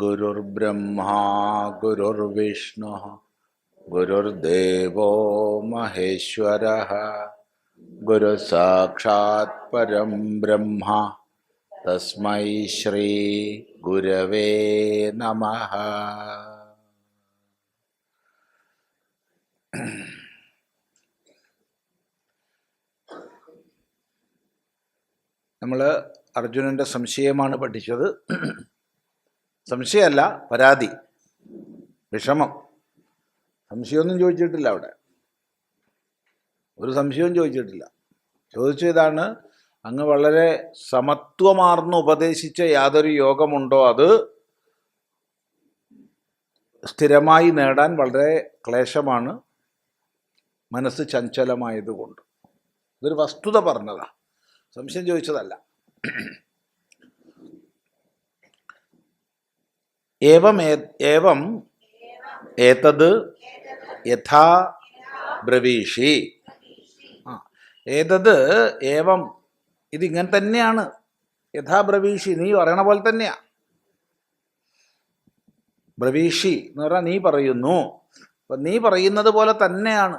गुरुर्ब्रह्मा गुरुर्विष्णुः गुरुर्देवो महेश्वरः गुरुसाक्षात् परं ब्रह्म तस्मै श्री गुरवे नमः. നമ്മൾ അർജുനന്റെ സംശയമാണ് പഠിച്ചത്. സംശയമല്ല, പരാതി, വിഷമം. സംശയമൊന്നും ചോദിച്ചിട്ടില്ല, അവിടെ ഒരു സംശയവും ചോദിച്ചിട്ടില്ല. ചോദിച്ചതാണ്, അങ്ങ് വളരെ സമത്വമാർന്ന് ഉപദേശിച്ച യാതൊരു യോഗമുണ്ടോ അത് സ്ഥിരമായി നേടാൻ വളരെ ക്ലേശമാണ്, മനസ്സ് ചഞ്ചലമായതുകൊണ്ട്. ഇതൊരു വസ്തുത പറഞ്ഞതാ, സംശയം ചോദിച്ചതല്ല. ഏവം ഏതത് യഥാ ബ്രവീഷി. ഏതത് ഏവം, ഇതിങ്ങനെ തന്നെയാണ്. യഥാ ബ്രവീഷി, നീ പറയണ പോലെ തന്നെയാ. ബ്രവീഷി എന്ന് പറഞ്ഞാൽ നീ പറയുന്നു. അപ്പം നീ പറയുന്നത് പോലെ തന്നെയാണ്,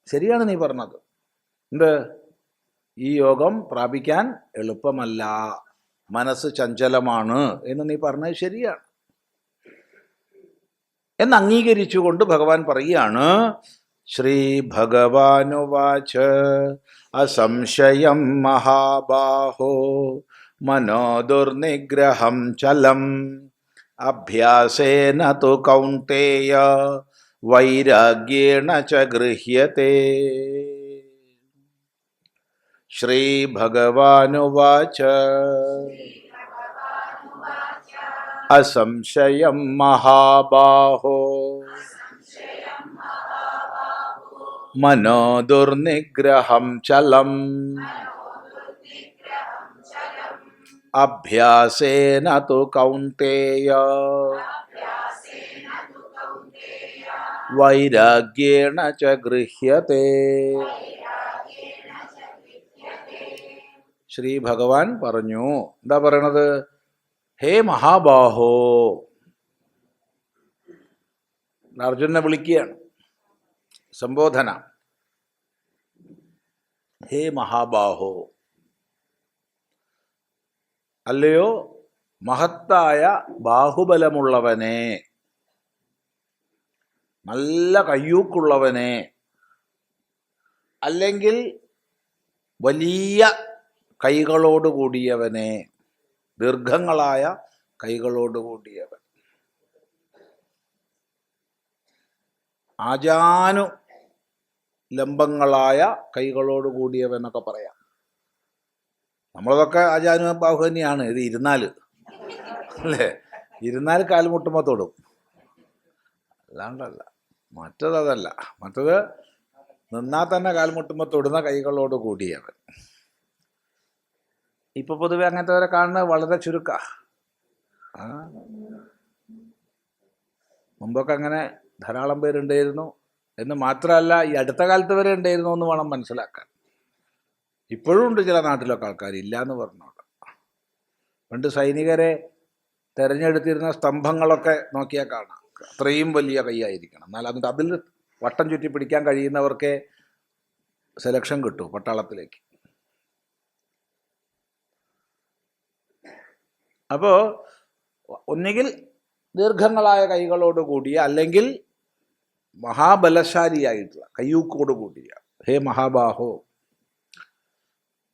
ശരിയാണ് നീ പറഞ്ഞത്. എന്ത്? ഈ യോഗം പ്രാപിക്കാൻ എളുപ്പമല്ല, മനസ്സ് ചഞ്ചലമാണ് എന്ന് നീ പറഞ്ഞത് ശരിയാണ് എന്ന് അംഗീകരിച്ചുകൊണ്ട് ഭഗവാൻ പറയുകയാണ്. ശ്രീ ഭഗവാനുവാച അസംശയം മഹാബാഹോ മനോ ദുർനിഗ്രഹം ചലം അഭ്യാസേന തു കൗന്തേയ വൈരാഗ്യേണ ച ഗൃഹ്യത്തെ. ശ്രീ ഭഗവാനുവാച അസംശയം മഹാബാഹോ മനോ ദുർനിഗ്രഹം ചലം അഭ്യാസേന തു കൗന്തേയ വൈരാഗ്യേണ ച ഗൃഹ്യത്തെ. ശ്രീ ഭഗവാൻ പറഞ്ഞു, എന്താ പറയണത്? ഹേ മഹാബാഹോ, അർജുനെ വിളിക്കുകയാണ്, സംബോധന. ഹേ മഹാബാഹോ, അല്ലയോ മഹത്തായ ബാഹുബലമുള്ളവനെ, നല്ല കയ്യൂക്കുള്ളവനെ, അല്ലെങ്കിൽ വലിയ കൈകളോടുകൂടിയവനെ, ദീർഘങ്ങളായ കൈകളോടുകൂടിയവൻ, ആജാനു ലംബങ്ങളായ കൈകളോടുകൂടിയവൻ എന്നൊക്കെ പറയാം. നമ്മളതൊക്കെ ആജാനു ബാഹു തന്നെയാണ്. ഇത് ഇരുന്നാൽ അല്ലേ, ഇരുന്നാൽ കാൽമുട്ടുമ്പോൾ തൊടും, അല്ലാണ്ടല്ല. മറ്റതല്ല, മറ്റത് നിന്നാൽ തന്നെ കാൽമുട്ടുമ്പോൾ തൊടുന്ന കൈകളോട് കൂടിയവൻ. ഇപ്പൊ പൊതുവെ അങ്ങനത്തെ കാണുന്നത് വളരെ ചുരുക്ക. മുമ്പൊക്കെ അങ്ങനെ ധാരാളം പേരുണ്ടായിരുന്നു എന്ന് മാത്രമല്ല, ഈ അടുത്ത കാലത്ത് വരെ ഉണ്ടായിരുന്നു എന്ന് വേണം മനസ്സിലാക്കാൻ. ഇപ്പോഴും ഉണ്ട് ചില നാട്ടിലൊക്കെ ആൾക്കാർ, ഇല്ല എന്ന് പറഞ്ഞോളാം. പണ്ട് സൈനികരെ തെരഞ്ഞെടുത്തിരുന്ന സ്തംഭങ്ങളൊക്കെ നോക്കിയാൽ കാണാം, അത്രയും വലിയ കൈയായിരിക്കണം. എന്നാൽ എന്നിട്ട് അതിൽ വട്ടം ചുറ്റി പിടിക്കാൻ കഴിയുന്നവർക്കേ സെലക്ഷൻ കിട്ടൂ പട്ടാളത്തിലേക്ക്. അപ്പോൾ ഒന്നുകിൽ ദീർഘങ്ങളായ കൈകളോട് കൂടിയ, അല്ലെങ്കിൽ മഹാബലശാലിയായിട്ടുള്ള കയ്യൂക്കോട് കൂടിയ. ഹേ മഹാബാഹോ,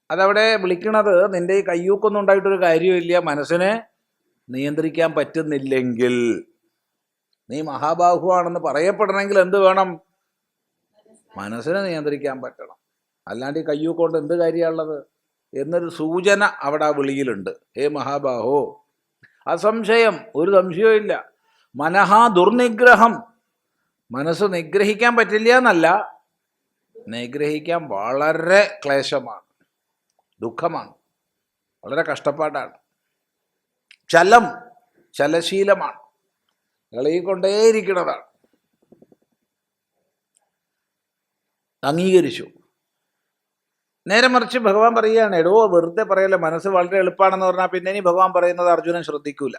അതവിടെ വിളിക്കണത് നിന്റെ ഈ കയ്യൂക്കൊന്നും ഉണ്ടായിട്ടൊരു കാര്യമില്ല. മനസ്സിനെ നിയന്ത്രിക്കാൻ പറ്റുന്നില്ലെങ്കിൽ, നീ മഹാബാഹുവാണെന്ന് പറയപ്പെടണമെങ്കിൽ എന്ത് വേണം? മനസ്സിനെ നിയന്ത്രിക്കാൻ പറ്റണം. അല്ലാണ്ട് ഈ കയ്യൂക്കൊണ്ട് എന്ത് കാര്യമുള്ളത് എന്നൊരു സൂചന അവിടെ ആ വിളിയിലുണ്ട്. ഹേ മഹാബാഹോ, അസംശയം, ഒരു സംശയവും ഇല്ല. മനഹാ ദുർനിഗ്രഹം, മനസ്സ് നിഗ്രഹിക്കാൻ പറ്റില്ല എന്നല്ല, നിഗ്രഹിക്കാൻ വളരെ ക്ലേശമാണ്, ദുഃഖമാണ്, വളരെ കഷ്ടപ്പാടാണ്. ചലം, ചലശീലമാണ്, ഇളകിക്കൊണ്ടേയിരിക്കുന്നതാണ്. അംഗീകരിച്ചു. നേരെ മറിച്ച് ഭഗവാൻ പറയുകയാണ്, എടോ വെറുതെ പറയല്ലേ, മനസ്സ് വളരെ എളുപ്പമാണെന്ന് പറഞ്ഞാൽ പിന്നെ ഇനി ഭഗവാൻ പറയുന്നത് അർജുനൻ ശ്രദ്ധിക്കൂല.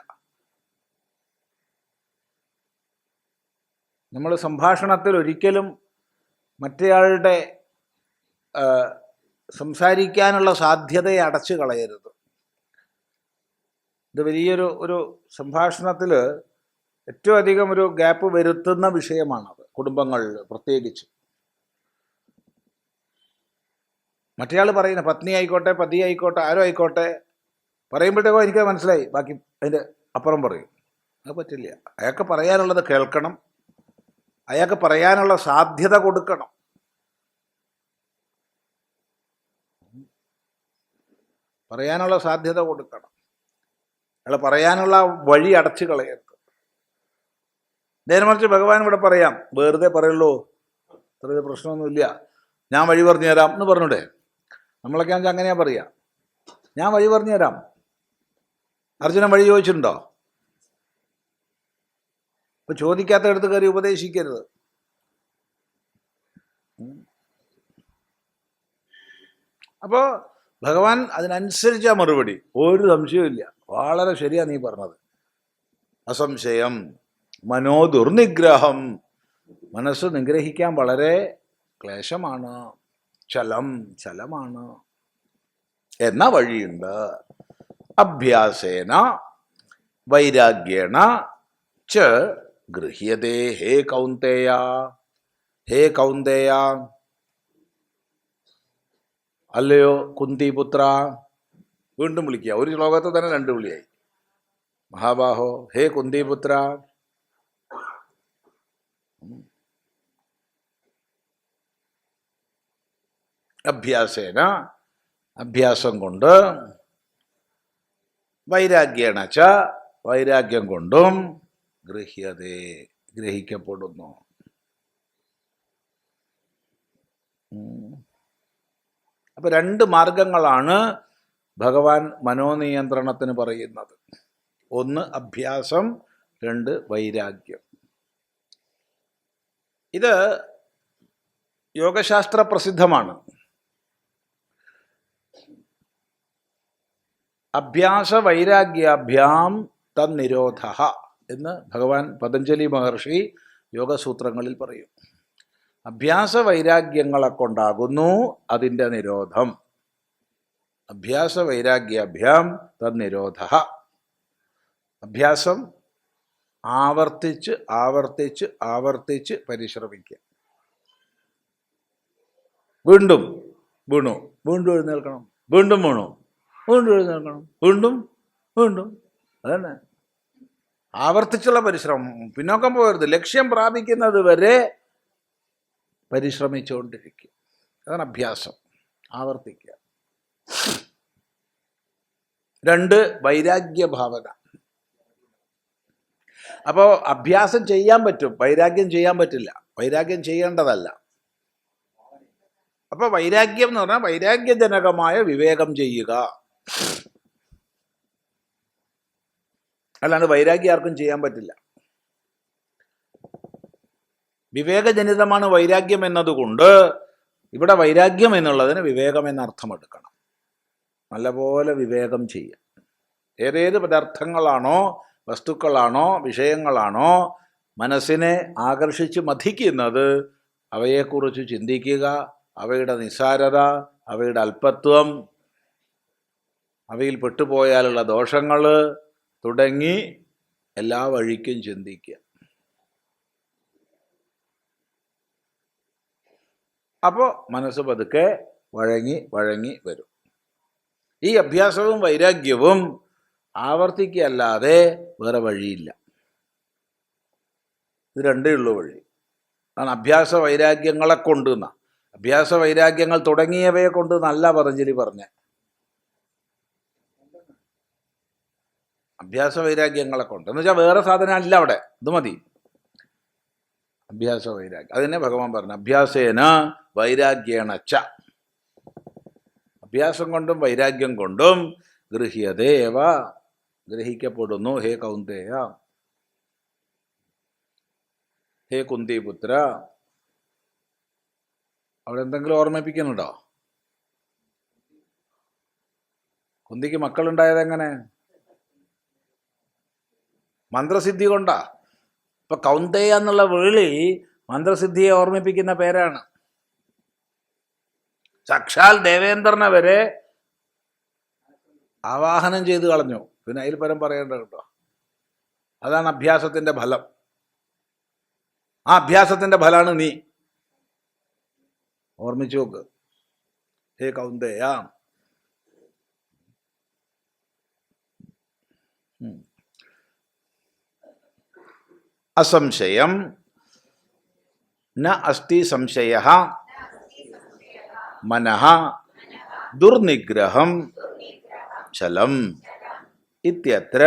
നമ്മൾ സംഭാഷണത്തിൽ ഒരിക്കലും മറ്റേയാളുടെ സംസാരിക്കാനുള്ള സാധ്യതയെ അടച്ചു കളയരുത്. ഇത് വലിയൊരു സംഭാഷണത്തിൽ ഏറ്റവും അധികം ഒരു ഗ്യാപ്പ് വരുത്തുന്ന വിഷയമാണത്, കുടുംബങ്ങളിൽ പ്രത്യേകിച്ച്. മറ്റേയാൾ പറയുന്ന പത്നി ആയിക്കോട്ടെ, പതി ആയിക്കോട്ടെ, ആരോ ആയിക്കോട്ടെ, പറയുമ്പോഴത്തേക്കോ എനിക്ക് മനസ്സിലായി, ബാക്കി അതിൻ്റെ അപ്പുറം പറയും. അത് പറ്റില്ല. അയാൾക്ക് പറയാനുള്ളത് കേൾക്കണം, അയാൾക്ക് പറയാനുള്ള സാധ്യത കൊടുക്കണം. പറയാനുള്ള സാധ്യത കൊടുക്കണം. അയാൾ പറയാനുള്ള വഴി അടച്ചു കളയരുത്. നേരെ മറിച്ച് ഭഗവാൻ ഇവിടെ പറയാം, വെറുതെ പറയുള്ളൂ, അത്ര പ്രശ്നമൊന്നുമില്ല, ഞാൻ വഴി പറഞ്ഞു തരാം എന്ന് പറഞ്ഞൂടെ? നമ്മളൊക്കെ ആണെങ്കിൽ അങ്ങനെയാ പറയാ, ഞാൻ വഴി പറഞ്ഞു തരാം. അർജുനൻ വഴി ചോദിച്ചിട്ടുണ്ടോ? ഇപ്പൊ ചോദിക്കാത്തടുത്ത് കയറി ഉപദേശിക്കരുത്. അപ്പോൾ ഭഗവാൻ അതിനനുസരിച്ച മറുപടി, ഒരു സംശയവും. വളരെ ശരിയാ നീ പറഞ്ഞത്. അസംശയം മനോദുർനിഗ്രഹം. മനസ്സ് നിഗ്രഹിക്കാൻ വളരെ ക്ലേശമാണ്, ചലമാണ്. എന്ന വഴിയുണ്ട്. അഭ്യാസേന വൈരാഗ്യേണ ച ഗൃഹ്യതേ ഹേ കൗന്ദേയ. ഹേ കൗന്ദേയ, അല്ലയോ കുന്തിപുത്ര. വീണ്ടും വിളിക്കുക. ഒരു ശ്ലോകത്തിൽ തന്നെ 2 വിളിയായി. മഹാബാഹോ, ഹേ കുന്തിപുത്ര. അഭ്യാസേന, അഭ്യാസം കൊണ്ട്, വൈരാഗ്യേണ ച, വൈരാഗ്യം കൊണ്ടും, ഗൃഹ്യതേ, ഗ്രഹിക്കപ്പെടുന്നു. അപ്പൊ 2 മാർഗങ്ങളാണ് ഭഗവാൻ മനോനിയന്ത്രണത്തിന് പറയുന്നത്. 1 അഭ്യാസം, 2 വൈരാഗ്യം. ഇത് യോഗശാസ്ത്ര പ്രസിദ്ധമാണ്. അഭ്യാസ വൈരാഗ്യാഭ്യാം തന്നിരോധ എന്ന് ഭഗവാൻ പതഞ്ജലി മഹർഷി യോഗസൂത്രങ്ങളിൽ പറയും. അഭ്യാസ വൈരാഗ്യങ്ങളെ കൊണ്ടാകുന്നു അതിൻ്റെ നിരോധം. അഭ്യാസ വൈരാഗ്യാഭ്യാം തന്നിരോധ. അഭ്യാസം ആവർത്തിച്ച് ആവർത്തിച്ച് ആവർത്തിച്ച് പരിശ്രമിക്കുക. വീണ്ടും വീണു, വീണ്ടും എഴുന്നേൽക്കണം, വീണ്ടും വീണു, വീണ്ടും എഴുന്നേൽക്കണം, വീണ്ടും വീണ്ടും. അതന്നെ ആവർത്തിച്ചുള്ള പരിശ്രമം. പിന്നോക്കം പോകരുത്. ലക്ഷ്യം പ്രാപിക്കുന്നത് വരെ പരിശ്രമിച്ചുകൊണ്ടിരിക്കുക. അതാണ് അഭ്യാസം. ആവർത്തിക്കുക. 2 വൈരാഗ്യഭാവന. അപ്പോൾ അഭ്യാസം ചെയ്യാൻ പറ്റും, വൈരാഗ്യം ചെയ്യാൻ പറ്റില്ല. വൈരാഗ്യം ചെയ്യേണ്ടതല്ല. അപ്പൊ വൈരാഗ്യം എന്ന് പറഞ്ഞാൽ വൈരാഗ്യജനകമായ വിവേകം ചെയ്യുക. അല്ലാണ്ട് വൈരാഗ്യം ആർക്കും ചെയ്യാൻ പറ്റില്ല. വിവേകജനിതമാണ് വൈരാഗ്യം എന്നതുകൊണ്ട് ഇവിടെ വൈരാഗ്യം എന്നുള്ളതിന് വിവേകം എന്നർത്ഥം എടുക്കണം. നല്ലപോലെ വിവേകം ചെയ്യുക. ഏതേത് പദാർത്ഥങ്ങളാണോ, വസ്തുക്കളാണോ, വിഷയങ്ങളാണോ മനസ്സിനെ ആകർഷിച്ച് മഥിക്കുന്നത്, അവയെക്കുറിച്ച് ചിന്തിക്കുക. അവയുടെ നിസ്സാരത, അവയുടെ അല്പത്വം, അവയിൽ പെട്ടുപോയാലുള്ള ദോഷങ്ങൾ തുടങ്ങി എല്ലാ വഴിക്കും ചിന്തിക്കുക. അപ്പോൾ മനസ്സ് പതുക്കെ വഴങ്ങി വഴങ്ങി വരും. ഈ അഭ്യാസവും വൈരാഗ്യവും ആവർത്തിക്കല്ലാതെ വേറെ വഴിയില്ല. ഇത് 2 ഉള്ളൂ വഴി. അതാണ് അഭ്യാസ വൈരാഗ്യങ്ങളെ കൊണ്ടുവന്ന. അഭ്യാസ വൈരാഗ്യങ്ങൾ തുടങ്ങിയവയെ കൊണ്ട് നല്ല പതഞ്ജലി പറഞ്ഞ. അഭ്യാസ വൈരാഗ്യങ്ങളെ കൊണ്ട് എന്ന് വെച്ചാൽ വേറെ സാധനം അല്ല അവിടെ, ഇത് മതി. അഭ്യാസ വൈരാഗ്യം അതിനെ ഭഗവാൻ പറഞ്ഞു. അഭ്യാസേന വൈരാഗ്യേണ ച. അഭ്യാസം കൊണ്ടും വൈരാഗ്യം കൊണ്ടും ഗൃഹ്യതേവ, ഗ്രഹിക്കപ്പെടുന്നു. ഹേ കൗന്ദേയ, ഹേ കുന്തിപുത്ര. അവിടെ എന്തെങ്കിലും ഓർമ്മിപ്പിക്കുന്നുണ്ടോ? കുന്തിക്ക് മക്കളുണ്ടായത് എങ്ങനെ? മന്ത്രസിദ്ധി കൊണ്ടാ. ഇപ്പൊ കൗന്ദേയ എന്നുള്ള വിളി മന്ത്രസിദ്ധിയെ ഓർമ്മിപ്പിക്കുന്ന പേരാണ്. സാക്ഷാൽ ദേവേന്ദ്രനെ വരെ ആവാഹനം ചെയ്ത് കളഞ്ഞു. പിന്നെ അതിൽ പരം പറയേണ്ട കേട്ടോ. അതാണ് അഭ്യാസത്തിന്റെ ഫലം. ആ അഭ്യാസത്തിന്റെ ഫലമാണ് നീ. ഓർമ്മിച്ചു നോക്ക്. ഹേ കൗന്ദേയ, അസംശയം ന അസ്തി സംശയഃ മനഃ ദുർനിഗ്രഹം ചലം ഇത്യത്ര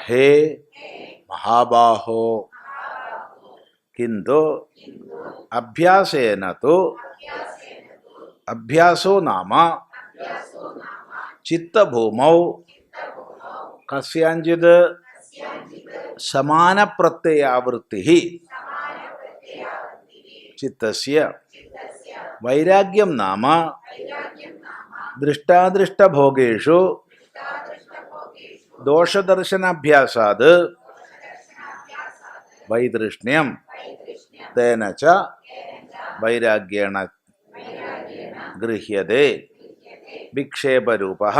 ഹേ മഹാബാഹോ കിന്തു അഭ്യാസേന തു അഭ്യാസോ നാമ ചിത്തഭൂമൗ കസ്യാഞ്ചിത് സമാനപ്രത്യയാവൃത്തി ചിത്തസ്യ വൈരാഗ്യം നാമ ദൃഷ്ടാദൃഷ്ടഭോഗേഷു ദോഷദർശനാഭ്യാസാത് വൈതൃഷ്ണ്യം തേന ച വൈരാഗ്യേണ ഗൃഹ്യതേ വിക്ഷേപരൂപഃ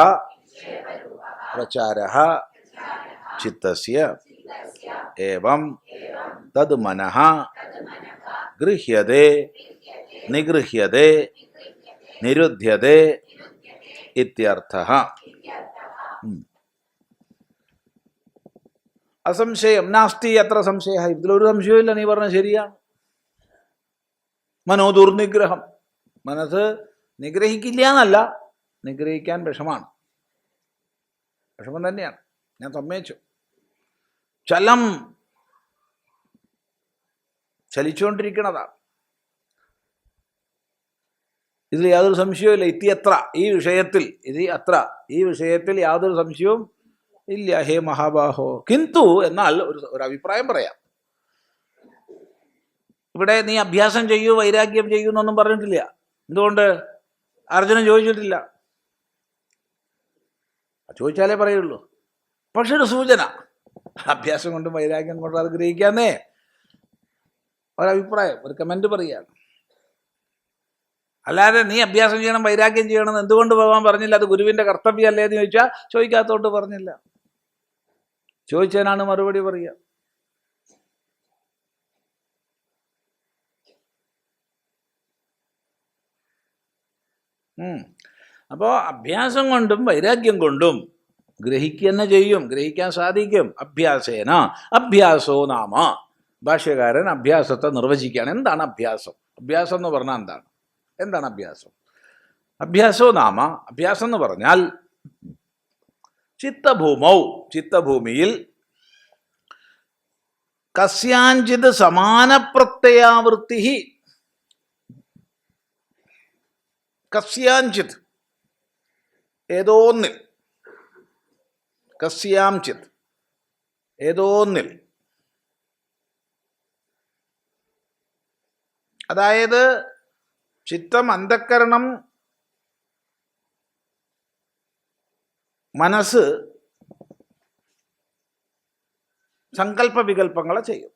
പ്രചാരഃ ചിത്തസ്യ ഏവം തദ് മനഃ ഗൃഹ്യതേ നിഗൃഹ്യതേ നിരുധ്യതേ ഇത്യർത്ഥഃ. അസംശയം നാസ്തി അത്ര സംശയ. ഇതിലൊരു സംശയമില്ല, നീ പറഞ്ഞ ശരിയാണ്. മനോ ദുർനിഗ്രഹം, മനസ്സ് നിഗ്രഹിക്കില്ല എന്നല്ല, നിഗ്രഹിക്കാൻ വിഷമാണ്, വിഷമം തന്നെയാണ്, ഞാൻ സമ്മതിച്ചു. ചലം, ചലിച്ചുകൊണ്ടിരിക്കണതാണ്. ഇതിൽ യാതൊരു സംശയവും ഇല്ല. ഇത്യത്ര, ഈ വിഷയത്തിൽ, ഈ വിഷയത്തിൽ യാതൊരു സംശയവും ഇല്ല. ഹേ മഹാബാഹോ, കിന്തു, എന്നാൽ ഒരു അഭിപ്രായം പറയാം. ഇവിടെ നീ അഭ്യാസം ചെയ്യൂ, വൈരാഗ്യം ചെയ്യൂ എന്നൊന്നും പറഞ്ഞിട്ടില്ല. എന്തുകൊണ്ട്? അർജുനൻ ചോദിച്ചിട്ടില്ല. ചോദിച്ചാലേ പറയുള്ളൂ. പക്ഷെ ഒരു സൂചന, അഭ്യാസം കൊണ്ടും വൈരാഗ്യം കൊണ്ടും അത് ഗ്രഹിക്കാന്നേ ഒരഭിപ്രായം, ഒരു കമന്റ് പറയുകയാണ്. അല്ലാതെ നീ അഭ്യാസം ചെയ്യണം, വൈരാഗ്യം ചെയ്യണം എന്ന് എന്തുകൊണ്ട് ഭഗവാൻ പറഞ്ഞില്ല? അത് ഗുരുവിന്റെ കർത്തവ്യമല്ലേ എന്ന് ചോദിച്ചാൽ ചോദിക്കാത്തോട്ട് പറഞ്ഞില്ല. ചോദിച്ചതിനാണ് മറുപടി പറയുക. അപ്പോൾ അഭ്യാസം കൊണ്ടും വൈരാഗ്യം കൊണ്ടും ഗ്രഹിക്കുക തന്നെ ചെയ്യും, ഗ്രഹിക്കാൻ സാധിക്കും. അഭ്യാസേന, അഭ്യാസോ നാമ. ഭാഷ്യകാരൻ അഭ്യാസത്തെ നിർവചിക്കുകയാണ്. എന്താണ് അഭ്യാസം? അഭ്യാസം എന്ന് പറഞ്ഞാൽ എന്താണ് അഭ്യാസം? അഭ്യാസോ നാമ, അഭ്യാസം എന്ന് പറഞ്ഞാൽ ചിത്തഭൂമൗ, ചിത്തഭൂമിയിൽ കസ്യാഞ്ചിത് സമാനപ്രത്യയാവൃത്തി, കസ്യാഞ്ചിത് ഏതോന്നിൽ, കസ്യാംചിത് ഏതോന്നിൽ, അതായത് ചിത്തം, അന്ധക്കരണം, മനസ്സ് സങ്കല്പ വികല്പങ്ങളെ ചെയ്യും.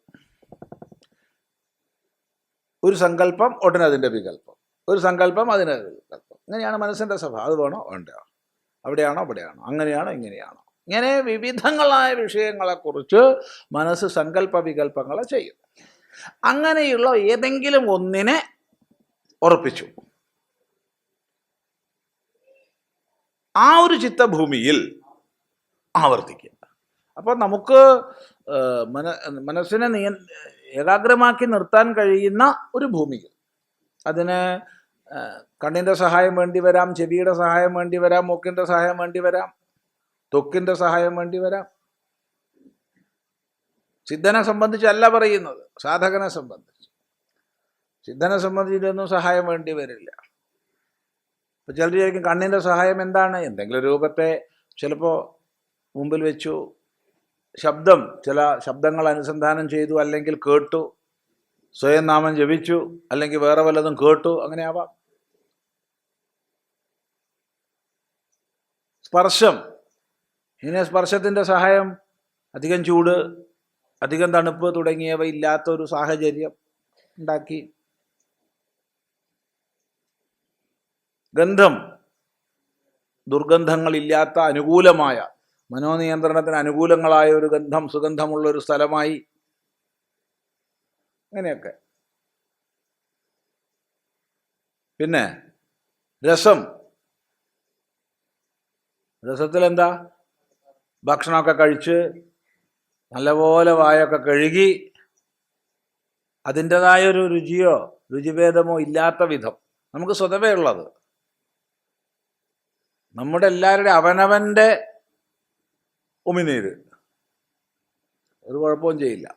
ഒരു സങ്കല്പം ഉടനെ അതിൻ്റെ വികല്പം, ഒരു സങ്കല്പം അതിന് വികല്പം. ഇങ്ങനെയാണ് മനസ്സിൻ്റെ സ്വഭാവം. അത് വേണോ വേണ്ടോ, അവിടെയാണോ ഇവിടെയാണോ, അങ്ങനെയാണോ ഇങ്ങനെയാണോ, ഇങ്ങനെ വിവിധങ്ങളായ വിഷയങ്ങളെക്കുറിച്ച് മനസ്സ് സങ്കല്പ വികല്പങ്ങളെ ചെയ്യും. അങ്ങനെയുള്ള ഏതെങ്കിലും ഒന്നിനെ ഉറപ്പിച്ചു ആ ഒരു ചിത്തഭൂമിയിൽ ആവർത്തിക്കുക. അപ്പോൾ നമുക്ക് മനസ്സിനെ ഏകാഗ്രമാക്കി നിർത്താൻ കഴിയുന്ന ഒരു ഭൂമിയിൽ, അതിന് കണ്ണിൻ്റെ സഹായം വേണ്ടി വരാം, ചെവിയുടെ സഹായം വേണ്ടി വരാം, മൂക്കിൻ്റെ സഹായം വേണ്ടി വരാം, ത്വക്കിൻ്റെ സഹായം വേണ്ടി വരാം. സിദ്ധനെ സംബന്ധിച്ചല്ല പറയുന്നത്, സാധകനെ സംബന്ധിച്ച്. സിദ്ധനെ സംബന്ധിച്ചൊന്നും സഹായം വേണ്ടി വരില്ല. ഇപ്പം ചിലർ ചോദിക്കും കണ്ണിൻ്റെ സഹായം എന്താണ്? എന്തെങ്കിലും രൂപത്തെ ചിലപ്പോൾ മുമ്പിൽ വെച്ചു, ചില ശബ്ദങ്ങൾ അനുസന്ധാനം ചെയ്തു, അല്ലെങ്കിൽ കേട്ടു, സ്വയം നാമം ജപിച്ചു, അല്ലെങ്കിൽ വേറെ വല്ലതും കേട്ടു, അങ്ങനെ ആവാം. സ്പർശം, ഇങ്ങനെ സ്പർശത്തിൻ്റെ സഹായം, അധികം ചൂട്, അധികം തണുപ്പ് തുടങ്ങിയവ ഇല്ലാത്തൊരു സാഹചര്യം ഉണ്ടാക്കി. ഗന്ധം, ദുർഗന്ധങ്ങളില്ലാത്ത അനുകൂലമായ, മനോനിയന്ത്രണത്തിന് അനുകൂലങ്ങളായ ഒരു ഗന്ധം, സുഗന്ധമുള്ളൊരു സ്ഥലമായി. അങ്ങനെയൊക്കെ. പിന്നെ രസം, രസത്തിലെന്താ? ഭക്ഷണമൊക്കെ കഴിച്ച് നല്ലപോലെ വായൊക്കെ കഴുകി അതിൻ്റെതായൊരു രുചിയോ രുചിഭേദമോ ഇല്ലാത്ത വിധം നമുക്ക് സ്വതവേ ഉള്ളത്, നമ്മുടെ എല്ലാവരുടെയും അവനവൻ്റെ ഉമിനീര് ഒരു കുഴപ്പവും ചെയ്യില്ല.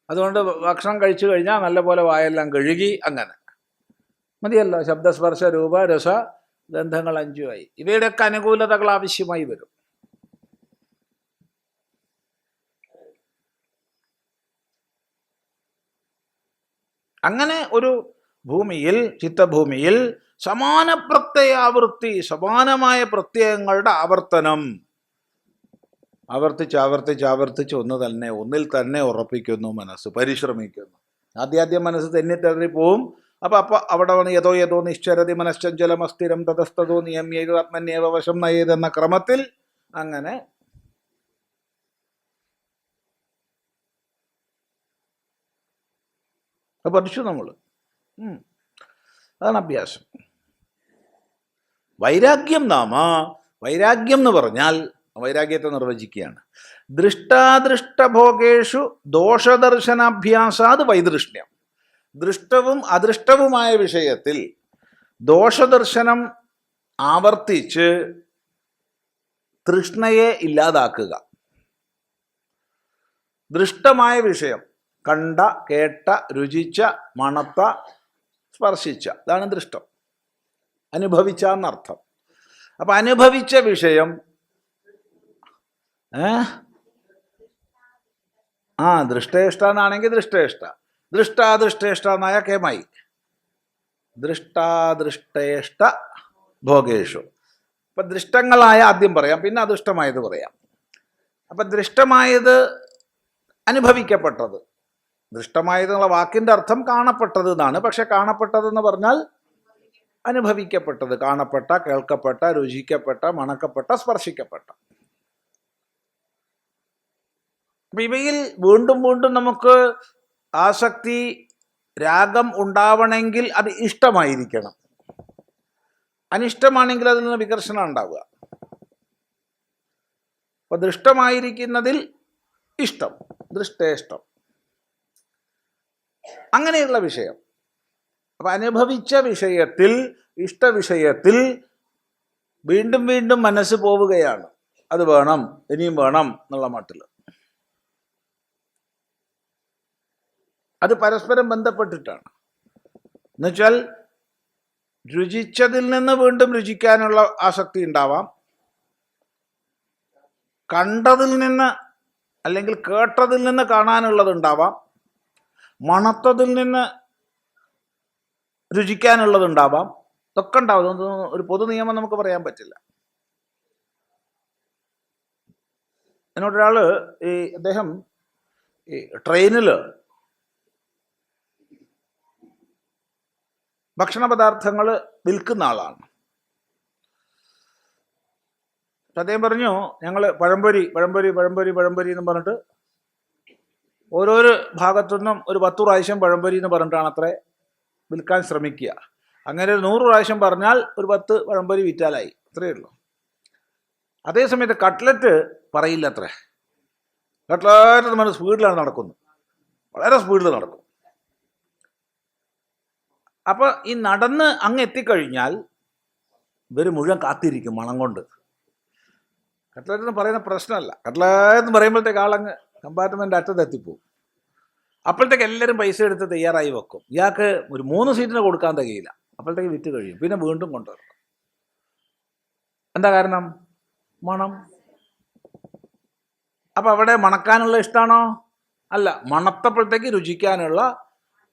അതുകൊണ്ട് ഭക്ഷണം കഴിച്ചു കഴിഞ്ഞാൽ നല്ലപോലെ വായെല്ലാം കഴുകി, അങ്ങനെ മതിയല്ലോ. ശബ്ദസ്പർശ രൂപ രസ ഗന്ധങ്ങൾ 5 ഇവയുടെയൊക്കെ അനുകൂലതകൾ ആവശ്യമായി വരും. അങ്ങനെ ഒരു ഭൂമിയിൽ, ചിത്തഭൂമിയിൽ സമാന പ്രത്യയാവൃത്തി, സമാനമായ പ്രത്യയങ്ങളുടെ ആവർത്തനം, ആവർത്തിച്ച് ഒന്നിൽ തന്നെ ഉറപ്പിക്കുന്നു മനസ്സ്, പരിശ്രമിക്കുന്നു. ആദ്യം മനസ്സ് തെന്നിത്തെറി പോവും. അപ്പൊ അവിടെ വന്ന് യഥോ നിശ്ചരതി മനശ്ചഞ്ചലമസ്ഥിരം തതസ്തോ നിയമേത് ആത്മന്യേവ വശം നയേതെന്ന ക്രമത്തിൽ അങ്ങനെ പഠിച്ചു നമ്മൾ. അതാണ് അഭ്യാസം. വൈരാഗ്യം വൈരാഗ്യം എന്ന് പറഞ്ഞാൽ, വൈരാഗ്യത്തെ നിർവചിക്കുകയാണ്, ദൃഷ്ടാദൃഷ്ടഭോഗേഷു ദോഷദർശനാഭ്യാസാത് വൈദൃഷ്ണ്യം. ദൃഷ്ടവും അദൃഷ്ടവുമായ വിഷയത്തിൽ ദോഷദർശനം ആവർത്തിച്ച് തൃഷ്ണയെ ഇല്ലാതാക്കുക. ദൃഷ്ടമായ വിഷയം, കണ്ട, കേട്ട, രുചിച്ച, മണത്ത, സ്പർശിച്ച, ഇതാണ് ദൃഷ്ടം. അനുഭവിച്ച എന്നർത്ഥം. അപ്പൊ അനുഭവിച്ച വിഷയം ദൃഷ്ടേഷ്ട എന്നാണെങ്കിൽ ദൃഷ്ടേഷ്ട, ദൃഷ്ടാദൃഷ്ടേഷ്ട എന്നായ കേമായി. ദൃഷ്ടാദൃഷ്ടേഷ്ട ഭോഗേഷു. അപ്പൊ ദൃഷ്ടങ്ങളായ ആദ്യം പറയാം, പിന്നെ അദൃഷ്ടമായത് പറയാം. അപ്പൊ ദൃഷ്ടമായത് അനുഭവിക്കപ്പെട്ടത്, ദൃഷ്ടമായത് എന്നുള്ള വാക്കിന്റെ അർത്ഥം കാണപ്പെട്ടത് എന്നാണ്. പക്ഷെ കാണപ്പെട്ടതെന്ന് പറഞ്ഞാൽ അനുഭവിക്കപ്പെട്ടത്, കാണപ്പെട്ട, കേൾക്കപ്പെട്ട, രുചിക്കപ്പെട്ട, മണക്കപ്പെട്ട, സ്പർശിക്കപ്പെട്ട. അപ്പൊ ഇവയിൽ വീണ്ടും വീണ്ടും നമുക്ക് ആസക്തി, രാഗം ഉണ്ടാവണമെങ്കിൽ അത് ഇഷ്ടമായിരിക്കണം. അനിഷ്ടമാണെങ്കിൽ അതിൽ നിന്ന് വികർഷണം ഉണ്ടാവുക. അപ്പൊ ദൃഷ്ടമായിരിക്കുന്നതിൽ ഇഷ്ടം, ദൃഷ്ടേഷ്ടം, അങ്ങനെയുള്ള വിഷയം. അപ്പൊ അനുഭവിച്ച വിഷയത്തിൽ, ഇഷ്ടവിഷയത്തിൽ വീണ്ടും വീണ്ടും മനസ്സ് പോവുകയാണ്. അത് വേണം, ഇനിയും വേണം എന്നുള്ള മട്ടിൽ. അത് പരസ്പരം ബന്ധപ്പെട്ടിട്ടാണ്. എന്നുവെച്ചാൽ രുചിച്ചതിൽ നിന്ന് വീണ്ടും രുചിക്കാനുള്ള ആസക്തി ഉണ്ടാവാം, കണ്ടതിൽ നിന്ന് അല്ലെങ്കിൽ കേട്ടതിൽ നിന്ന് കാണാനുള്ളത് ഉണ്ടാവാം, മണത്തതിൽ നിന്ന് രുചിക്കാനുള്ളതുണ്ടാവാം. ഇതൊക്കെ ഉണ്ടാവും. ഒരു പൊതു നിയമം നമുക്ക് പറയാൻ പറ്റില്ല. എന്നോടൊരാള് അദ്ദേഹം ട്രെയിനിൽ ഭക്ഷണ പദാർത്ഥങ്ങൾ വിൽക്കുന്ന ആളാണ്. അദ്ദേഹം പറഞ്ഞു, ഞങ്ങൾ പഴംപൊരി എന്ന് പറഞ്ഞിട്ട് ഓരോരോ ഭാഗത്തുനിന്നും ഒരു 10 പ്രാവശ്യം പഴംപൊരി എന്ന് പറഞ്ഞിട്ടാണ് അത്രേ വിൽക്കാൻ ശ്രമിക്കുക. അങ്ങനെ ഒരു 100 പ്രാവശ്യം പറഞ്ഞാൽ ഒരു 10 പഴംപൊരി വിറ്റാലായി, അത്രയേ ഉള്ളൂ. അതേസമയത്ത് കട്ട്ലറ്റ് പറയില്ല അത്രേ. കട്ട്ലറ്റ് നമ്മൾ സ്പീഡിലാണ് നടക്കുന്നത്, വളരെ സ്പീഡിൽ നടക്കും. അപ്പൊ ഈ നടന്ന് അങ്ങ് എത്തിക്കഴിഞ്ഞാൽ ഇവർ മുഴുവൻ കാത്തിരിക്കും മണം കൊണ്ട്. കട്ട്ലറ്റ് എന്ന് പറയുന്ന പ്രശ്നമല്ല. കട്ട്ലറ്റ് എന്ന് പറയുമ്പോഴത്തേക്ക് ആളങ്ങ് കമ്പാർട്ട്മെന്റ് അറ്റത്തെത്തിപ്പോവും. അപ്പോഴത്തേക്ക് എല്ലാവരും പൈസ എടുത്ത് തയ്യാറായി വെക്കും. ഇയാൾക്ക് ഒരു 3 സീറ്റിന് കൊടുക്കാൻ തികയില്ല. അപ്പോഴത്തേക്ക് വിറ്റ് കഴിയും. പിന്നെ വീണ്ടും കൊണ്ടുവരണം. എന്താ കാരണം? മണം. അപ്പൊ അവിടെ മണക്കാനുള്ള ഇഷ്ടമാണോ? അല്ല, മണത്തപ്പോഴത്തേക്ക് രുചിക്കാനുള്ള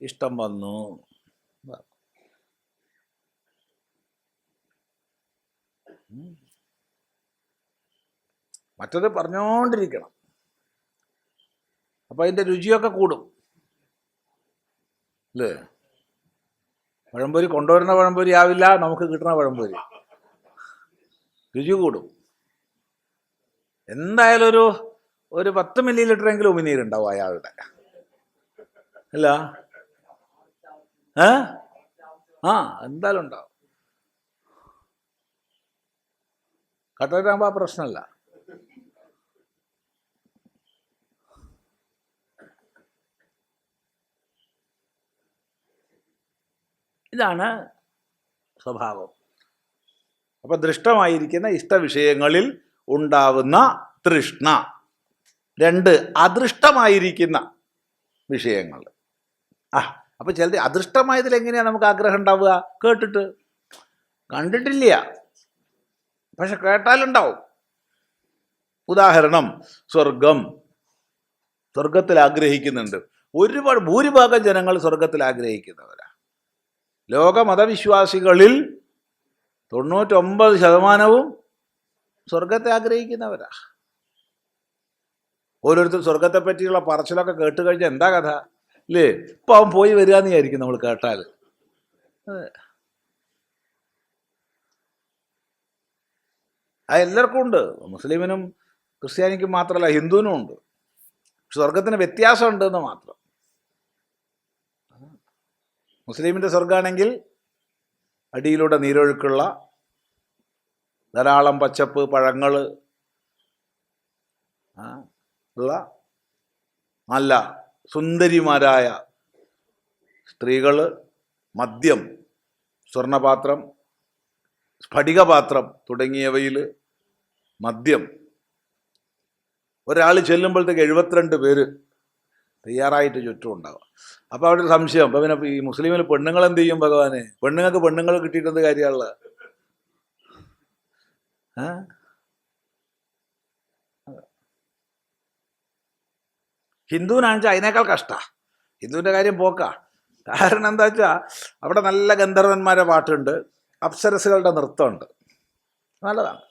ഇഷ്ടം വന്നു. മറ്റത് പറഞ്ഞോണ്ടിരിക്കണം. അപ്പം അതിൻ്റെ രുചിയൊക്കെ കൂടും അല്ലേ? പഴംപൊരി കൊണ്ടുവരുന്ന പഴംപൊരി ആവില്ല, നമുക്ക് കിട്ടുന്ന പഴംപൊരി രുചി കൂടും. എന്തായാലും ഒരു 10 മില്ലി ലിറ്ററെങ്കിലും ഉമിനീരുണ്ടാവും അയാളുടെ, അല്ല എന്തായാലും ഉണ്ടാവും. കട്ടറാകുമ്പോൾ ആ പ്രശ്നമല്ല. ഇതാണ് സ്വഭാവം. അപ്പൊ ദൃഷ്ടമായിരിക്കുന്ന ഇഷ്ടവിഷയങ്ങളിൽ ഉണ്ടാവുന്ന തൃഷ്ണ. 2, അദൃഷ്ടമായിരിക്കുന്ന വിഷയങ്ങൾ. അപ്പൊ ചിലത് അദൃഷ്ടമായതിൽ എങ്ങനെയാണ് നമുക്ക് ആഗ്രഹം ഉണ്ടാവുക? കേട്ടിട്ട്, കണ്ടിട്ടില്ല പക്ഷെ കേട്ടാലുണ്ടാവും. ഉദാഹരണം, സ്വർഗത്തിൽ ആഗ്രഹിക്കുന്നുണ്ട്. ഭൂരിഭാഗം ജനങ്ങൾ സ്വർഗത്തിൽ ആഗ്രഹിക്കുന്നവരാ. ലോക മതവിശ്വാസികളിൽ 99% സ്വർഗത്തെ ആഗ്രഹിക്കുന്നവരാ. ഓരോരുത്തർ സ്വർഗത്തെ പറ്റിയുള്ള പറച്ചിലൊക്കെ കേട്ട് കഴിഞ്ഞാൽ എന്താ കഥ അല്ലേ? ഇപ്പം അവൻ പോയി വരികയെന്ന് വിചാരിക്കും നമ്മൾ കേട്ടാൽ. അത് എല്ലാവർക്കും ഉണ്ട്. മുസ്ലിമിനും ക്രിസ്ത്യാനിക്കും മാത്രമല്ല, ഹിന്ദുവിനും ഉണ്ട്. സ്വർഗത്തിന് വ്യത്യാസമുണ്ട് എന്ന് മാത്രം. മുസ്ലിമിൻ്റെ സ്വർഗമാണെങ്കിൽ അടിയിലൂടെ നീരൊഴുക്കുള്ള ധാരാളം പച്ചപ്പ്, പഴങ്ങൾ ഉള്ള നല്ല സുന്ദരിമാരായ സ്ത്രീകൾ, മദ്യം, സ്വർണപാത്രം, സ്ഫടികപാത്രം തുടങ്ങിയവയിൽ മദ്യം. ഒരാൾ ചെല്ലുമ്പോഴത്തേക്ക് 72 പേര് തയ്യാറായിട്ട് ചുറ്റും ഉണ്ടാവും. അപ്പോൾ അവിടെ ഒരു സംശയം, അപ്പം പിന്നെ ഈ മുസ്ലിമിൽ പെണ്ണുങ്ങൾ എന്ത് ചെയ്യും ഭഗവാനെ? പെണ്ണുങ്ങൾക്ക് പെണ്ണുങ്ങൾ കിട്ടിയിട്ടെന്ത് കാര്യമുള്ള? ഹിന്ദുവിനാണെച്ചാൽ അതിനേക്കാൾ കഷ്ടമാണ്. ഹിന്ദുവിൻ്റെ കാര്യം പോക്കാ. കാരണം എന്താ വെച്ചാൽ അവിടെ നല്ല ഗന്ധർവന്മാരെ പാട്ടുണ്ട്, അപ്സരസുകളുടെ നൃത്തമുണ്ട്, നല്ലതാണ്.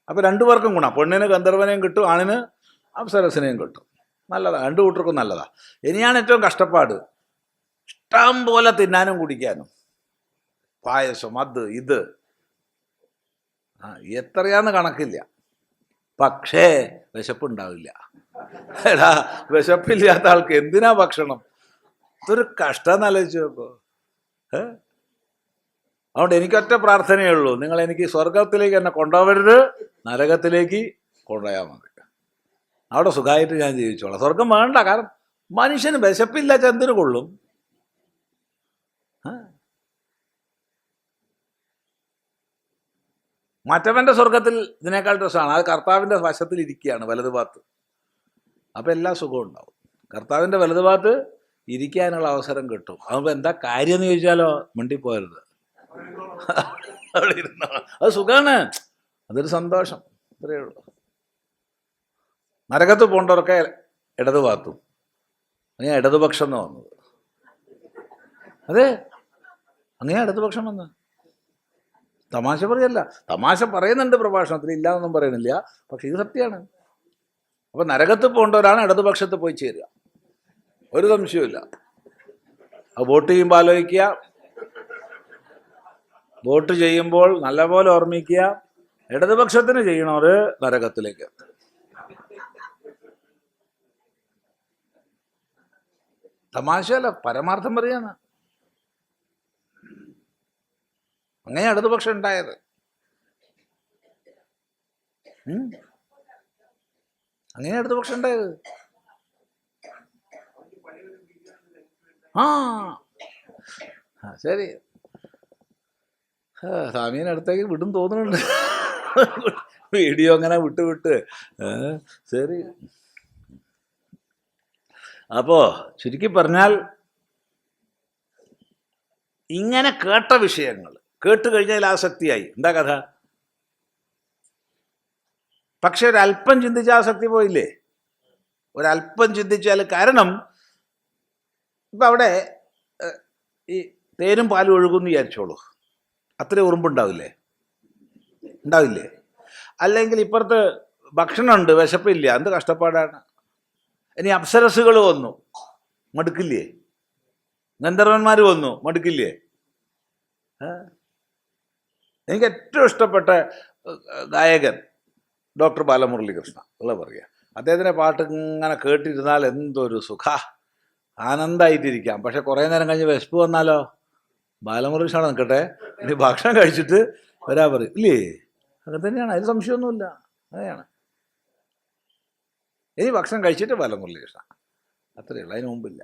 അപ്പോൾ 2 പേർക്കും ഗുണം. പെണ്ണിന് ഗന്ധർവനെയും കിട്ടും, ആണിന് അപ്സരസിനെയും കിട്ടും. നല്ലതാണ്, 2 കൂട്ടർക്കും നല്ലതാണ്. ഇനിയാണ് ഏറ്റവും കഷ്ടപ്പാട്, ഇഷ്ടം പോലെ തിന്നാനും കുടിക്കാനും, പായസം, അത് ഇത് എത്രയാന്ന് കണക്കില്ല. പക്ഷേ വിശപ്പുണ്ടാവില്ല. എടാ, വിശപ്പില്ലാത്ത ആൾക്ക് എന്തിനാ ഭക്ഷണം? ഇതൊരു കഷ്ടം ആലോചിച്ച് നോക്കോ. അതുകൊണ്ട് എനിക്കൊറ്റ പ്രാർത്ഥനയേ ഉള്ളൂ, നിങ്ങൾ എനിക്ക് സ്വർഗത്തിലേക്ക് എന്നെ കൊണ്ടുപോകരുത്, നരകത്തിലേക്ക് കൊണ്ടുപോയാൽ മതി. അവിടെ സുഖമായിട്ട് ഞാൻ ജീവിച്ചോളാം. സ്വർഗം വേണ്ട. കാരണം മനുഷ്യന് വിശപ്പില്ല, ചന്തിന് കൊള്ളും. മറ്റവൻ്റെ സ്വർഗത്തിൽ ഇതിനേക്കാൾ രസമാണ്. അത് കർത്താവിൻ്റെ വശത്തിൽ ഇരിക്കുകയാണ്, വലതുഭാഗത്ത്. അപ്പം എല്ലാ സുഖവും ഉണ്ടാവും. കർത്താവിൻ്റെ വലതുഭാഗത്ത് ഇരിക്കാനുള്ള അവസരം കിട്ടും. അതുമ്പോൾ എന്താ കാര്യം എന്ന് ചോദിച്ചാലോ, മിണ്ടിപ്പോരുത്, അവിടെ ഇരുന്നോ. അത് സുഖമാണ്, അതൊരു സന്തോഷം, അത്രയേ ഉള്ളൂ. നരകത്ത് പോകേണ്ടവർക്ക് ഇടതുഭാഗത്തും. അങ്ങനെ ഇടതുപക്ഷം എന്ന് വന്നത്. അതെ, അങ്ങനെ ഇടതുപക്ഷം വന്ന്. തമാശ പറയല്ല, തമാശ പറയുന്നുണ്ട് പ്രഭാഷണത്തിൽ, ഇല്ലാന്നൊന്നും പറയുന്നില്ല, പക്ഷെ ഇത് സത്യമാണ്. അപ്പം നരകത്ത് പോകേണ്ടവരാണ് ഇടതുപക്ഷത്ത് പോയി ചേരുക, ഒരു സംശയവുമില്ല. അത് വോട്ട് ചെയ്യുമ്പോൾ ആലോചിക്കുക, വോട്ട് ചെയ്യുമ്പോൾ നല്ലപോലെ ഓർമ്മിക്കുക, ഇടതുപക്ഷത്തിന് ചെയ്യണവർ നരകത്തിലേക്ക്. തമാശയല്ല, പരമാർത്ഥം പറയാന്ന്. അങ്ങനെ ഇടതുപക്ഷം ഉണ്ടായത്. അങ്ങനെ ഇടതുപക്ഷം ഉണ്ടായത്. ശരി, സ്വാമീനെ അടുത്തേക്ക് വിടും തോന്നുന്നുണ്ട്. വീഡിയോ അങ്ങനെ വിട്ട് ശരി. അപ്പോ ചുരുക്കി പറഞ്ഞാൽ, ഇങ്ങനെ കേട്ട വിഷയങ്ങൾ കേട്ട് കഴിഞ്ഞാൽ ആസക്തിയായി. എന്താ കഥ? പക്ഷെ ഒരല്പം ചിന്തിച്ച ആസക്തി പോയില്ലേ? ഒരല്പം ചിന്തിച്ചാൽ. കാരണം ഇപ്പം അവിടെ ഈ തേനും പാലും ഒഴുകുമെന്ന് വിചാരിച്ചോളൂ, അത്രയും ഉറുമ്പുണ്ടാവില്ലേ? ഉണ്ടാവില്ലേ? അല്ലെങ്കിൽ ഇപ്പുറത്ത് ഭക്ഷണമുണ്ട്, വിശപ്പില്ല, എന്ത് കഷ്ടപ്പാടാണ്. ഇനി അപ്സരസുകൾ വന്നു, മടുക്കില്ലേ? ഗന്ധർവന്മാർ വന്നു, മടുക്കില്ലേ? എനിക്ക് ഏറ്റവും ഇഷ്ടപ്പെട്ട ഗായകൻ ഡോക്ടർ ബാലമുരളീകൃഷ്ണ ഉള്ള പറയുക. അദ്ദേഹത്തിൻ്റെ പാട്ട് ഇങ്ങനെ കേട്ടിരുന്നാൽ എന്തൊരു സുഖ, ആനന്ദമായിട്ടിരിക്കാം. പക്ഷെ കുറേ നേരം കഴിഞ്ഞ് വിശപ്പ് വന്നാലോ? ബാലമുരളീകൃഷ്ണ നിൽക്കട്ടെ, ഇനി ഭക്ഷണം കഴിച്ചിട്ട് വരാൻ പറയും, ഇല്ലേ? അങ്ങനെ തന്നെയാണ്, അതിൽ സംശയമൊന്നുമില്ല. അങ്ങനെയാണ്. ഇനി ഭക്ഷണം കഴിച്ചിട്ട് ബാലമുരളീകൃഷ്ണ, അത്രയേ ഉള്ളൂ, അതിന് മുമ്പില്ല.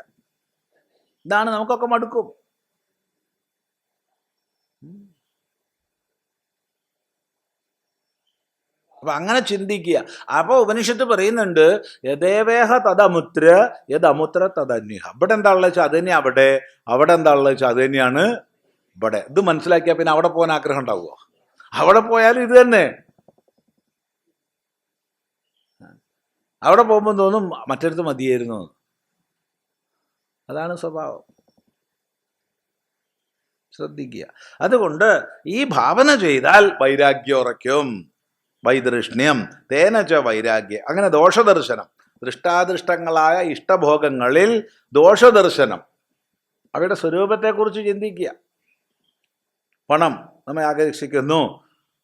ഇതാണ്, നമുക്കൊക്കെ മടുക്കും. അപ്പൊ അങ്ങനെ ചിന്തിക്കുക. അപ്പൊ ഉപനിഷത്ത് പറയുന്നുണ്ട്, യഥേവേഹ തദമുത്ര യദമുത്ര തദന്യഹ. ഇവിടെ എന്താ ഉള്ളത് വെച്ചാൽ അത് തന്നെ അവിടെ, അവിടെ എന്താ ഉള്ളത് വെച്ചാൽ അത് തന്നെയാണ് ഇവിടെ. ഇത് മനസ്സിലാക്കിയാൽ പിന്നെ അവിടെ പോകാൻ ആഗ്രഹം ഉണ്ടാവുമോ? അവിടെ പോയാലും ഇത് തന്നെ. അവിടെ പോകുമ്പോൾ തോന്നും മറ്റടുത്ത് മതിയായിരുന്നു. അതാണ് സ്വഭാവം. ശ്രദ്ധിക്കുക. അതുകൊണ്ട് ഈ ഭാവന ചെയ്താൽ വൈരാഗ്യം ഉറയ്ക്കും. വൈദൃഷ്ണ്യം തേനച്ച വൈരാഗ്യം. അങ്ങനെ ദോഷദർശനം, ദൃഷ്ടാദൃഷ്ടങ്ങളായ ഇഷ്ടഭോഗങ്ങളിൽ ദോഷദർശനം, അവയുടെ സ്വരൂപത്തെക്കുറിച്ച് ചിന്തിക്കുക. പണം നമ്മെ ആകർഷിക്കുന്നു,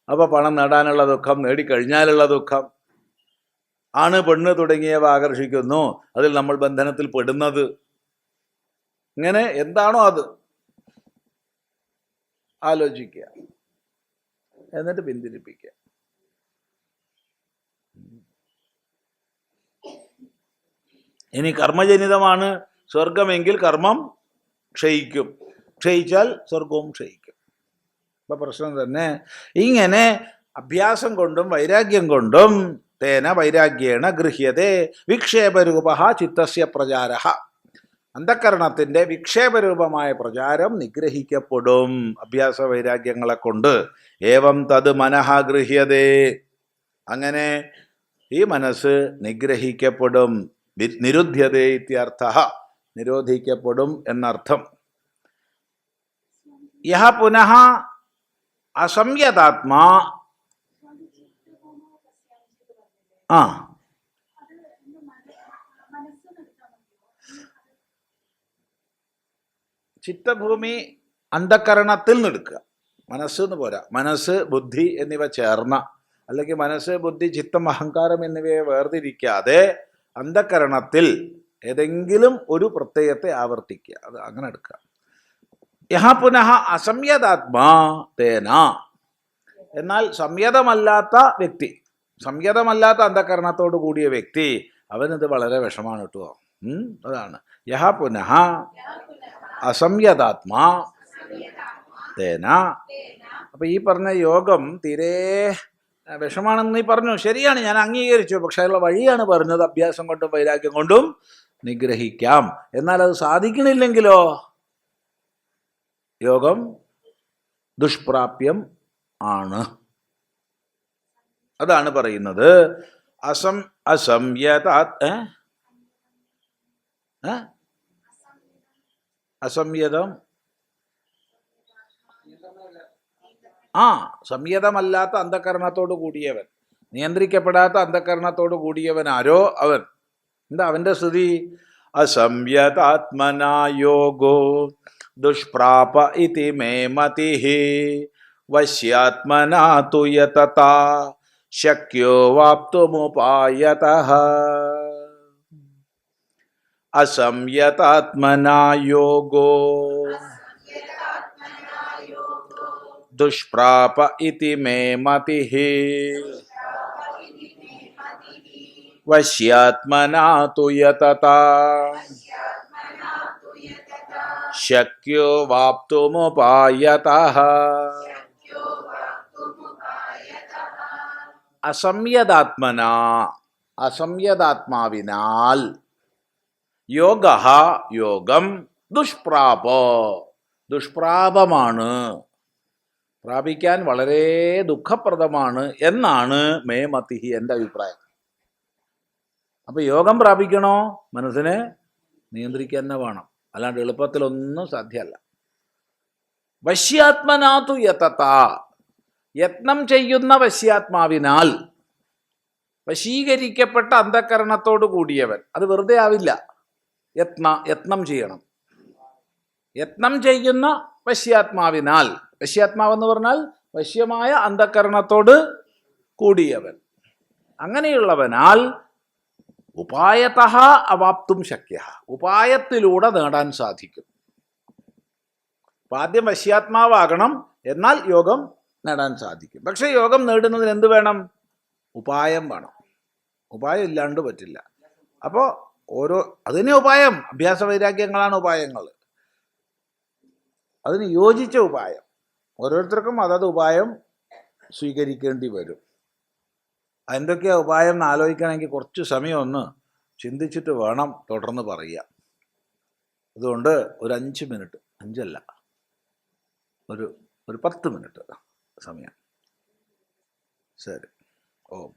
അപ്പോൾ പണം നേടാനുള്ള ദുഃഖം, നേടിക്കഴിഞ്ഞാലുള്ള ദുഃഖം, ആണ് പെണ്ണ് തുടങ്ങിയവ ആകർഷിക്കുന്നു, അതിൽ നമ്മൾ ബന്ധനത്തിൽ പെടുന്നത്. ഇങ്ങനെ എന്താണോ അത് ആലോചിക്കുക, എന്നിട്ട് പിന്തിരിപ്പിക്കുക. ഇനി കർമ്മജനിതമാണ് സ്വർഗമെങ്കിൽ കർമ്മം ക്ഷയിക്കും, ക്ഷയിച്ചാൽ സ്വർഗവും ക്ഷയിക്കും. അപ്പൊ പ്രശ്നം തന്നെ. ഇങ്ങനെ അഭ്യാസം കൊണ്ടും വൈരാഗ്യം കൊണ്ടും തേന വൈരാഗ്യേണ ഗൃഹ്യതേ വിക്ഷേപരൂപ ചിത്തസ്യ പ്രചാര. അന്ധക്കരണത്തിൻ്റെ വിക്ഷേപരൂപമായ പ്രചാരം നിഗ്രഹിക്കപ്പെടും അഭ്യാസ വൈരാഗ്യങ്ങളെ കൊണ്ട്. ഏവം തത് മനഃ ഗൃഹ്യതേ. അങ്ങനെ ഈ മനസ്സ് നിഗ്രഹിക്കപ്പെടും. നിരുദ്ധ്യതേ ഇത്യർത്ഥ, നിരോധിക്കപ്പെടും എന്നർത്ഥം. യഹ പുനഃ അസംയതാത്മാ. ആ ചിത്തഭൂമി അന്ധക്കരണത്തിൽ നിന്നെടുക്കുക. മനസ്സെന്ന് പോരാ, മനസ്സ് ബുദ്ധി എന്നിവ ചേർന്ന, അല്ലെങ്കിൽ മനസ്സ് ബുദ്ധി ചിത്തം അഹങ്കാരം എന്നിവയെ വേർതിരിക്കാതെ അന്ധക്കരണത്തിൽ ഏതെങ്കിലും ഒരു പ്രത്യയത്തെ ആവർത്തിക്കുക. അത് അങ്ങനെ എടുക്കുക. യഹ പുനഃ അസംയതാത്മാ തേന. എന്നാൽ സംയതമല്ലാത്ത വ്യക്തി, സംയതമല്ലാത്ത അന്ധക്കരണത്തോട് കൂടിയ വ്യക്തി, അവനിത് വളരെ വിഷമാണ് കേട്ടോ. അതാണ് യഹ പുനഃ അസംയതാത്മാ തേന. അപ്പൊ ഈ പറഞ്ഞ യോഗം തീരെ വിഷമാണെന്ന് നീ പറഞ്ഞു, ശരിയാണ്, ഞാൻ അംഗീകരിച്ചു. പക്ഷെ അതിനുള്ള വഴിയാണ് പറഞ്ഞത്. അഭ്യാസം കൊണ്ടും വൈരാഗ്യം കൊണ്ടും നിഗ്രഹിക്കാം. എന്നാൽ അത് സാധിക്കണില്ലെങ്കിലോ യോഗം ദുഷ്പ്രാപ്യം ആണ്. അതാണ് പറയുന്നത്. അസംയതം സംയതമല്ലാത്ത അന്ധകരണത്തോട് കൂടിയവൻ, നിയന്ത്രിക്കപ്പെടാത്ത അന്ധകരണത്തോട് കൂടിയവൻ ആരോ അവൻ. എന്താ അവന്റെ സ്ഥിതി? അസംയതാത്മനാ യോഗോ ദുഷ്പ്രാപ ഇതി മേ മതിഹി വശ്യാത്മനാ തു യതതാ ശക്യോ വാപ്തുമുപായതഃ. അസംയതാത്മനാ യോഗോ ദുഷ്പ്രാപ ഇതി മേ മതിഹി വശ്യാത്മനാ തു യതതാ ശക്യോ വാപ്തുമുപായതഃ. അസംയതാത്മനാ, അസംയതാത്മാവിനാൽ, യോഗഃ യോഗം, ദുഷ്പ്രാപോ ദുഷ്പ്രാപമാണ്, പ്രാപിക്കാൻ വളരെ ദുഃഖപ്രദമാണ് എന്നാണ് മേ മതിഹി, എൻ്റെ അഭിപ്രായം. അപ്പൊ യോഗം പ്രാപിക്കണോ മനസ്സിനെ നിയന്ത്രിക്കാൻ തന്നെ വേണം, അല്ലാണ്ട് എളുപ്പത്തിലൊന്നും സാധ്യമല്ല. വശ്യാത്മനാതു യതത, യത്നം ചെയ്യുന്ന വശ്യാത്മാവിനാൽ. വശീകരിക്കപ്പെട്ട അന്ധകരണത്തോട് കൂടിയവൻ. അത് വെറുതെ ആവില്ല, യത്നം ചെയ്യണം. യത്നം ചെയ്യുന്ന വശ്യാത്മാവിനാൽ, വശ്യാത്മാവെന്ന് പറഞ്ഞാൽ വശ്യമായ അന്ധകരണത്തോട് കൂടിയവൻ, അങ്ങനെയുള്ളവനാൽ ഉപായതഃ അവാപ്തും ശക്യ, ഉപായത്തിലൂടെ നേടാൻ സാധിക്കും. അപ്പം ആദ്യം വശ്യാത്മാവാകണം, എന്നാൽ യോഗം നേടാൻ സാധിക്കും. പക്ഷെ യോഗം നേടുന്നതിന് എന്ത് വേണം? ഉപായം വേണം. ഉപായം ഇല്ലാണ്ട് പറ്റില്ല. അപ്പോൾ അതിന് ഉപായം, അഭ്യാസ വൈരാഗ്യങ്ങളാണ് ഉപായങ്ങൾ. അതിന് യോജിച്ച ഉപായം, ഓരോരുത്തർക്കും അതത് ഉപായം സ്വീകരിക്കേണ്ടി വരും. എന്തൊക്കെയാണ് ഉപായം എന്ന് ആലോചിക്കണമെങ്കിൽ കുറച്ച് സമയം ഒന്ന് ചിന്തിച്ചിട്ട് വേണം തുടർന്ന് പറയുക. അതുകൊണ്ട് ഒരു 5 മിനിറ്റ്, 5 അല്ല, ഒരു 10 മിനിറ്റ് സമയം. ശരി. ഓം.